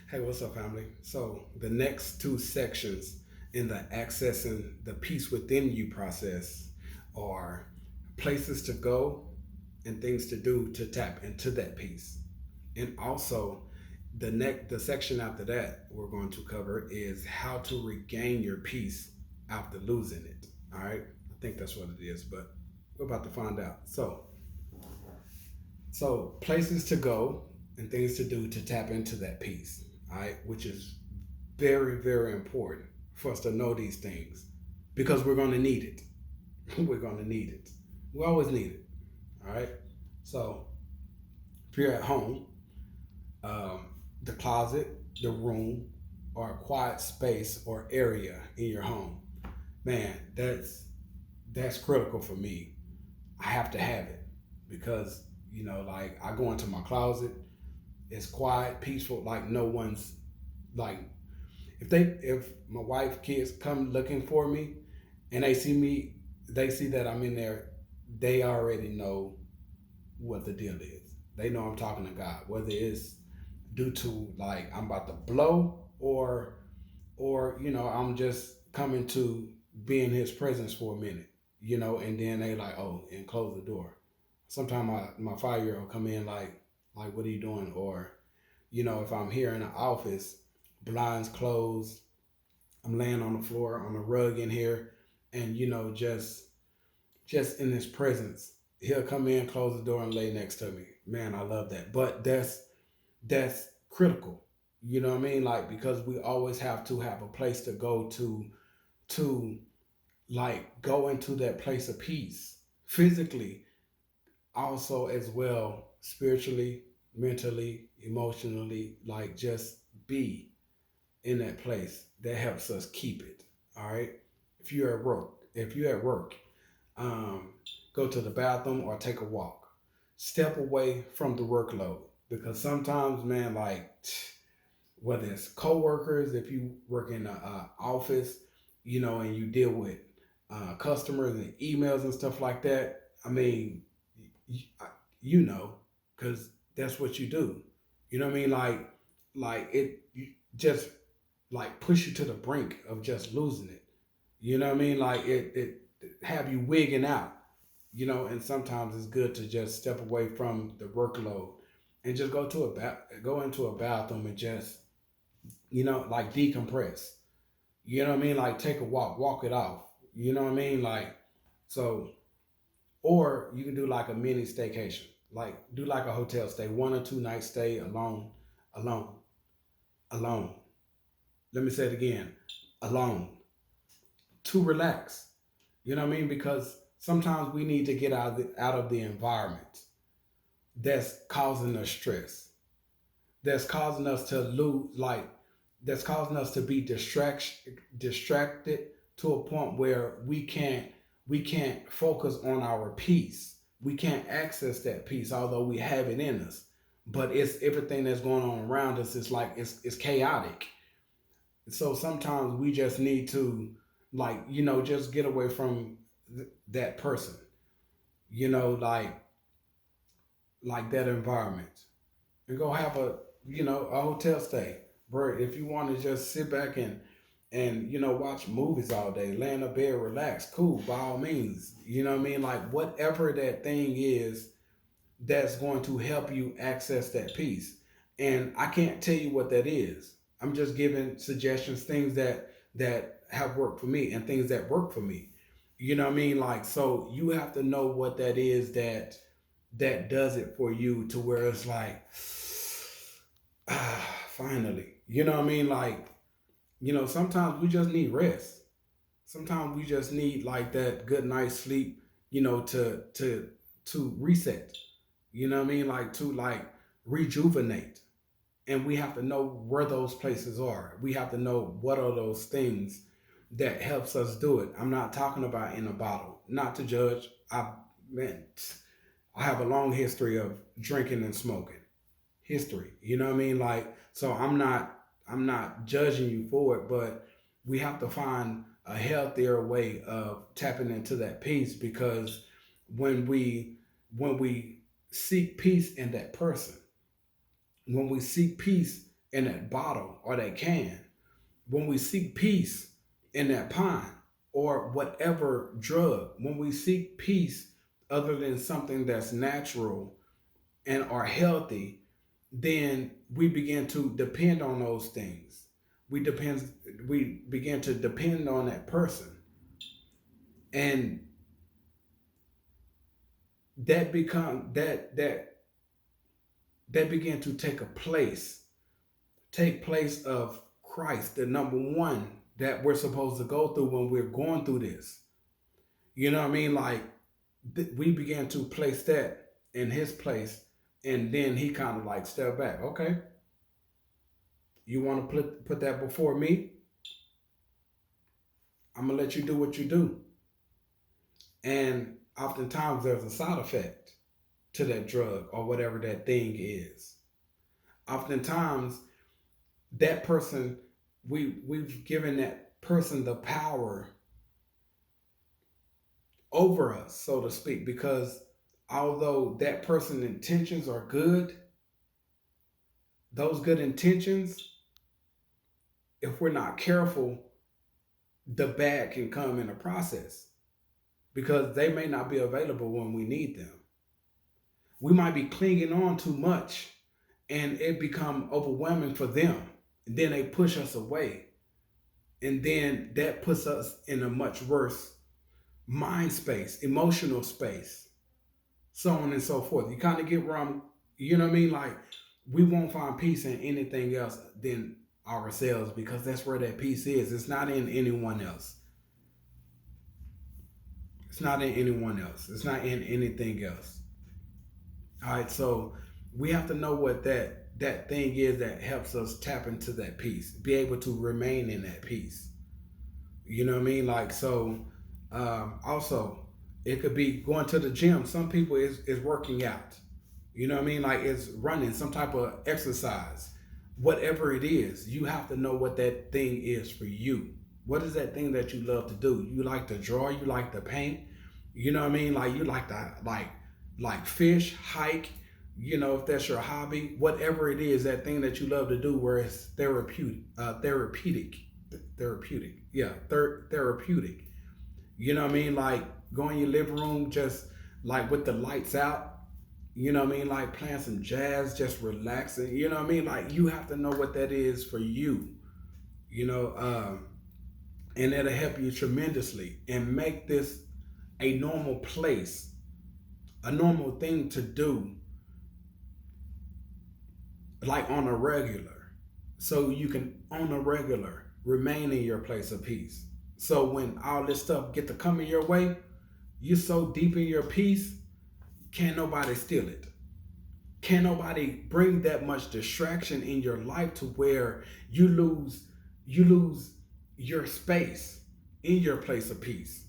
Hey, what's up, family? So, the next two sections in the accessing the peace within you process are places to go and things to do to tap into that peace. And also, the section after that we're going to cover is how to regain your peace after losing it. All right, I think that's what it is, but we're about to find out. So places to go and things to do to tap into that peace. All right, which is very, very important for us to know these things because we're going to need it. We're going to need it. We always need it. All right. So if you're at home, um, the closet, the room, or a quiet space or area in your home, man, that's critical for me. I have to have it because like I go into my closet, it's quiet, peaceful, like no one's like if my wife kids come looking for me and they see me, they see that I'm in there, they already know what the deal is. They know I'm talking to God, whether it's due to like I'm about to blow or I'm just coming to be in his presence for a minute, and then they like, oh, and close the door. Sometimes my 5 year old come in like what are you doing? Or, if I'm here in the office, blinds closed, I'm laying on the floor on the rug in here, and just in his presence, he'll come in, close the door, and lay next to me. Man, I love that. But that's critical. You know what I mean? Like because we always have to have a place to go to like go into that place of peace physically, also as well spiritually, mentally, emotionally, like just be in that place that helps us keep it. All right. If you're at work, um, go to the bathroom or take a walk. Step away from the workload because sometimes, man, like whether it's coworkers, if you work in an office, and you deal with customers and emails and stuff like that. I mean, you, you know, because that's what you do. You know what I mean? Like it you just like push you to the brink of just losing it. You know what I mean? Like it have you wigging out. And sometimes it's good to just step away from the workload and just go into a bathroom and just like decompress. You know what I mean? Like take a walk it off. You know what I mean? Like so, or you can do like a mini staycation. Like do like a hotel stay, 1 or 2 night stay alone, alone. Let me say it again, alone, to relax. You know what I mean? Because sometimes we need to get out of the environment that's causing us stress, that's causing us to lose, like that's causing us to be distracted to a point where we can't focus on our peace. We can't access that peace, although we have it in us. But it's everything that's going on around us. It's like it's chaotic. So sometimes we just need to like just get away from that person. You know, like that environment and go have a hotel stay. Bro, if you want to just sit back and watch movies all day, lay in a bed, relax, cool, by all means. You know what I mean? Like whatever that thing is that's going to help you access that peace. And I can't tell you what that is. I'm just giving suggestions, things that have worked for me and things that work for me. You know what I mean? Like so you have to know what that is that does it for you to where it's like finally. You know what I mean? Like, sometimes we just need rest. Sometimes we just need like that good night's sleep, to reset. You know what I mean? Like to like rejuvenate. And we have to know where those places are. We have to know what are those things that helps us do it. I'm not talking about in a bottle. Not to judge. Man, I have a long history of drinking and smoking. History. You know what I mean? Like so I'm not judging you for it, but we have to find a healthier way of tapping into that peace because when we seek peace in that person, when we seek peace in that bottle or that can, when we seek peace in that pine or whatever drug, when we seek peace other than something that's natural and are healthy, then we begin to depend on those things. We begin to depend on that person. And that become that began to take place of Christ, the number one that we're supposed to go through when we're going through this. You know what I mean? Like we began to place that in his place, and then he kind of like stepped back. Okay, you want to put that before me? I'm gonna let you do what you do. And oftentimes there's a side effect to that drug or whatever that thing is. Oftentimes that person, we've given that person the power over us, so to speak, because although that person's intentions are good, those good intentions, if we're not careful, the bad can come in the process because they may not be available when we need them. We might be clinging on too much and it become overwhelming for them. And then they push us away. And then that puts us in a much worse mind space, emotional space, so on and so forth. You kind of get where I'm, you know what I mean? Like we won't find peace in anything else than ourselves because that's where that peace is. It's not in anyone else. It's not in anyone else. It's not in anything else. All right, so we have to know what that thing is that helps us tap into that peace, be able to remain in that peace. You know what I mean? Like so. Also, it could be going to the gym. Some people is working out. You know what I mean? Like it's running, some type of exercise. Whatever it is, you have to know what that thing is for you. What is that thing that you love to do? You like to draw, you like to paint, you know what I mean? Like you like to like fish, hike, you know, if that's your hobby, whatever it is, that thing that you love to do where it's therapeutic. Yeah, therapeutic. You know what I mean? Like go in your living room just like with the lights out. You know what I mean? Like playing some jazz, just relaxing. You know what I mean? Like you have to know what that is for you. You know, and that'll help you tremendously and make this a normal place, a normal thing to do, like on a regular. So you can on a regular remain in your place of peace. So when all this stuff get to coming your way, you're so deep in your peace, can't nobody steal it. Can't nobody bring that much distraction in your life to where you lose your space in your place of peace.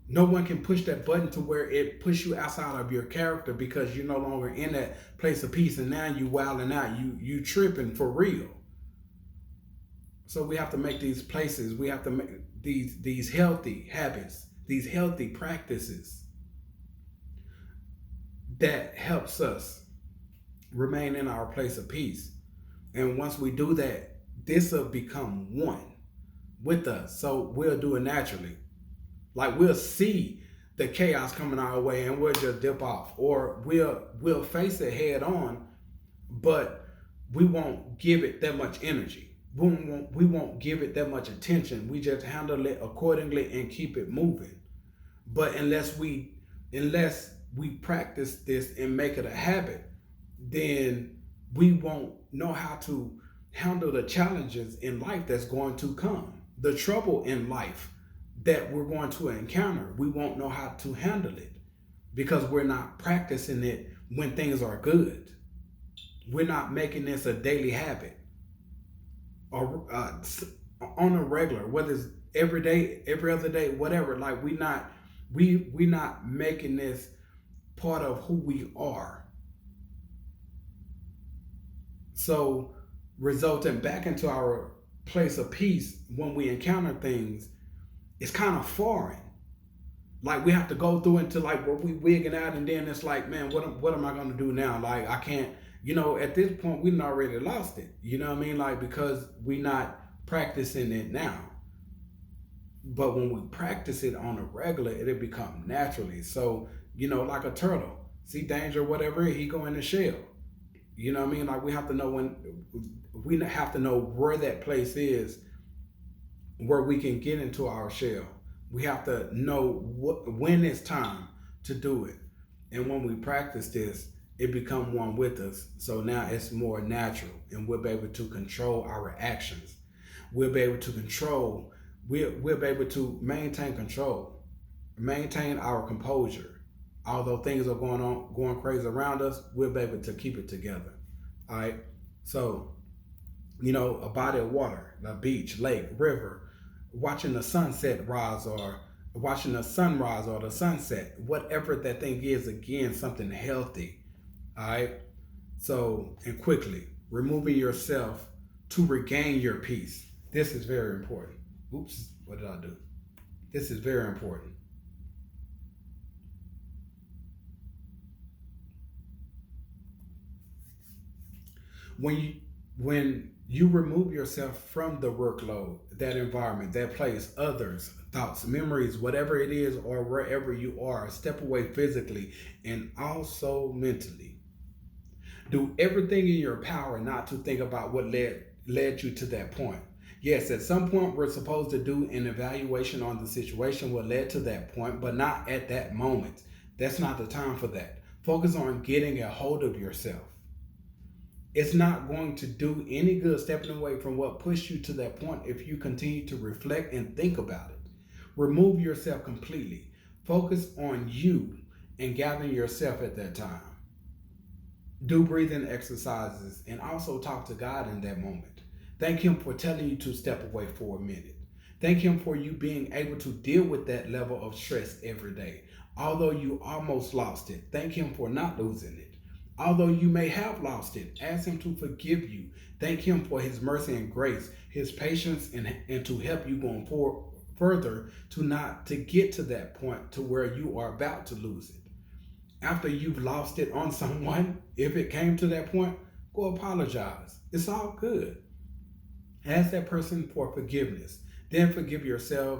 No one can push that button to where it pushes you outside of your character because you're no longer in that place of peace and now you wilding out, you tripping for real. So we have to make these places, we have to make these healthy habits, these healthy practices that helps us remain in our place of peace. And once we do that, this will become one with us. So we'll do it naturally. Like we'll see the chaos coming our way and we'll just dip off, or we'll face it head on, but we won't give it that much energy. We won't give it that much attention. We just handle it accordingly and keep it moving. But unless we practice this and make it a habit, then we won't know how to handle the challenges in life that's going to come. The trouble in life that we're going to encounter, we won't know how to handle it because we're not practicing it when things are good. We're not making this a daily habit or on a regular, whether it's every day, every other day, whatever. Like we not making this part of who we are. So resulting back into our place of peace when we encounter things, it's kind of foreign. Like we have to go through into like where we wigging out, and then it's like, man, what am I gonna do now? Like I can't, At this point, we already lost it. You know what I mean? Like, because we not practicing it now. But when we practice it on a regular, it'll become naturally. So, like a turtle, see danger, whatever, he go in the shell. You know what I mean? Like, we have to know where that place is where we can get into our shell. We have to know when it's time to do it. And when we practice this, it become one with us. So now it's more natural, and we'll be able to control our actions. We'll be able to control. We'll be able to maintain control, maintain our composure. Although things are going crazy around us, we'll be able to keep it together. All right. So, a body of water, a beach, lake, river, watching the sunset rise, or watching the sunrise or the sunset, whatever that thing is, again, something healthy. All right. So, and quickly, removing yourself to regain your peace. This is very important. Oops, what did I do? This is very important. When you remove yourself from the workload, that environment, that place, others, thoughts, memories, whatever it is, or wherever you are, step away physically and also mentally. Do everything in your power not to think about what led you to that point. Yes, at some point we're supposed to do an evaluation on the situation, what led to that point, but not at that moment. That's not the time for that. Focus on getting a hold of yourself. It's not going to do any good stepping away from what pushed you to that point if you continue to reflect and think about it. Remove yourself completely. Focus on you and gathering yourself at that time. Do breathing exercises and also talk to God in that moment. Thank Him for telling you to step away for a minute. Thank Him for you being able to deal with that level of stress every day. Although you almost lost it, thank Him for not losing it. Although you may have lost it, ask Him to forgive you. Thank Him for His mercy and grace, His patience, and to help you going forward further to get to that point to where you are about to lose it. After you've lost it on someone, if it came to that point, go apologize. It's all good. Ask that person for forgiveness. Then forgive yourself.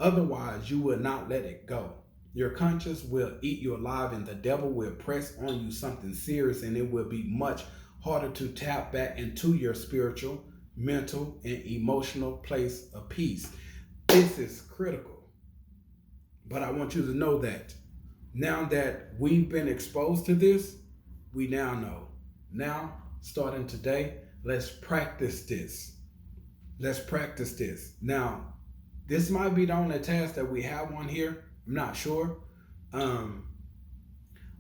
Otherwise, you will not let it go. Your conscience will eat you alive, and the devil will press on you something serious, and it will be much harder to tap back into your spiritual, mental, and emotional place of peace. This is critical. But I want you to know that now that we've been exposed to this, we now know. Now, starting today, let's practice this. Let's practice this. Now, this might be the only task that we have on here. I'm not sure.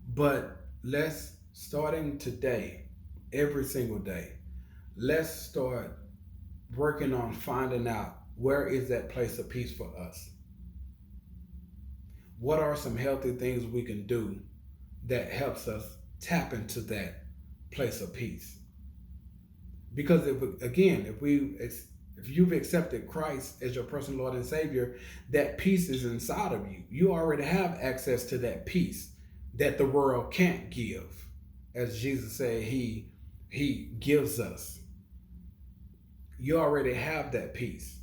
But let's, starting today, every single day, let's start working on finding out where is that place of peace for us. What are some healthy things we can do that helps us tap into that place of peace? Because if you've accepted Christ as your personal Lord and Savior, that peace is inside of you. You already have access to that peace that the world can't give. As Jesus said, He gives us. You already have that peace.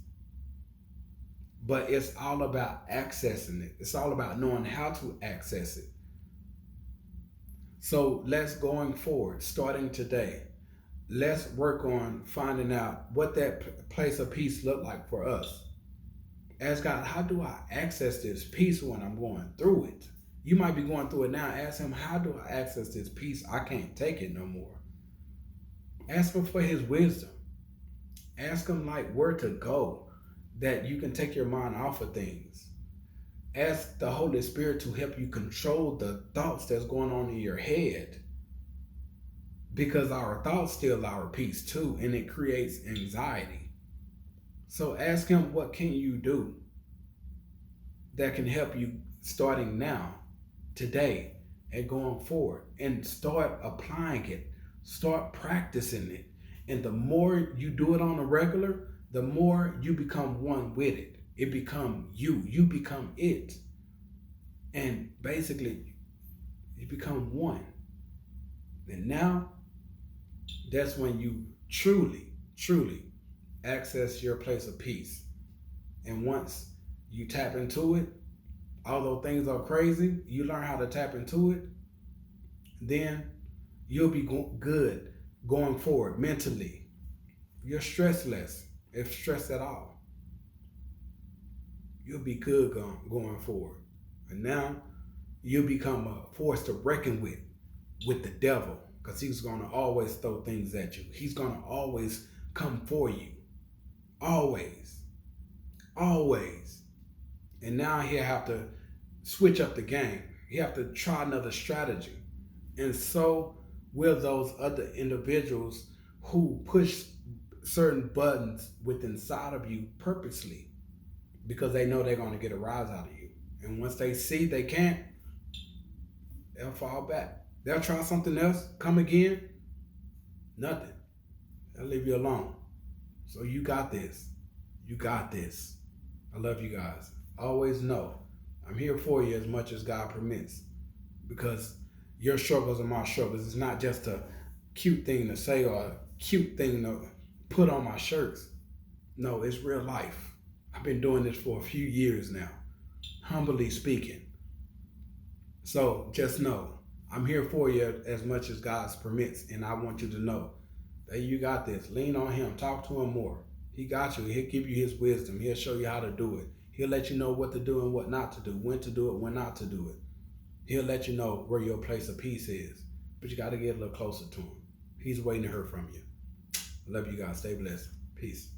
But it's all about accessing it. It's all about knowing how to access it. So let's, going forward, starting today, let's work on finding out what that place of peace look like for us. Ask God, how do I access this peace when I'm going through it? You might be going through it now. Ask Him, how do I access this peace? I can't take it no more. Ask Him for His wisdom. Ask Him where to go that you can take your mind off of things. Ask the Holy Spirit to help you control the thoughts that's going on in your head. Because our thoughts steal our peace too, and it creates anxiety. So ask Him, what can you do that can help you starting now, today, and going forward, and start applying it, start practicing it. And the more you do it on a regular, the more you become one with it. It becomes you become it. And basically, you become one. And now, That's when you truly access your place of peace. And once you tap into it, although things are crazy, you learn how to tap into it, then you'll be good going forward mentally. You're stressless, if stressed at all. You'll be good going forward. And now you'll become a force to reckon with the devil, because he's going to always throw things at you. He's going to always come for you. Always. Always. And now he'll have to switch up the game. He'll have to try another strategy. And so will those other individuals who push certain buttons within inside of you purposely, because they know they're going to get a rise out of you. And once they see they can't, they'll fall back. They'll try something else, come again, nothing. They'll leave you alone. So you got this. You got this. I love you guys. Always know I'm here for you as much as God permits, because your struggles are my struggles. It's not just a cute thing to say or a cute thing to put on my shirts. No, it's real life. I've been doing this for a few years now, humbly speaking. So just know I'm here for you as much as God permits, and I want you to know that you got this. Lean on him. Talk to him more. He got you. He'll give you his wisdom. He'll show you how to do it. He'll let you know what to do and what not to do, when to do it, when not to do it. He'll let you know where your place of peace is, but you got to get a little closer to him. He's waiting to hear from you. I love you guys. Stay blessed. Peace.